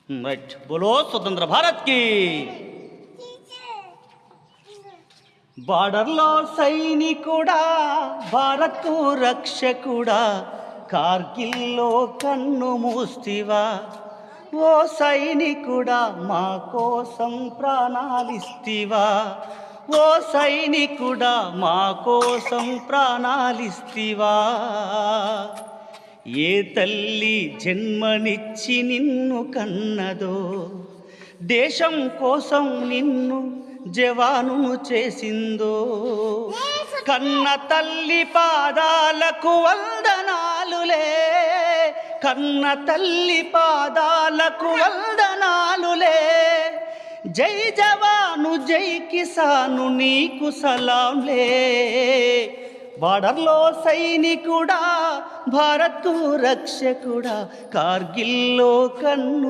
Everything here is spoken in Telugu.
రైట్. బోలో స్వతంత్ర భారత్కి. బార్డర్లో సైనికుడా, భారత్ రక్షకుడా, కార్గిల్లో కన్ను మూస్తివా. ఓ సైనికుడా, మా కోసం ప్రాణాలిస్తివా. ఓ సైనికుడా, మా కోసం ప్రాణాలిస్తివా. ఏ తల్లి జన్మనిచ్చి నిన్ను కన్నదో, దేశం కోసం నిన్ను జవానును చేసిందో. కన్న తల్లి పాదాలకు వందనాలులే, కన్న తల్లి పాదాలకు వందనాలులే. జై జవాను జై కిసాను నీకు సలాంలే. బార్డర్లో సైనికుడా, భారత్ రక్షకుడా, కార్గిల్లో కన్ను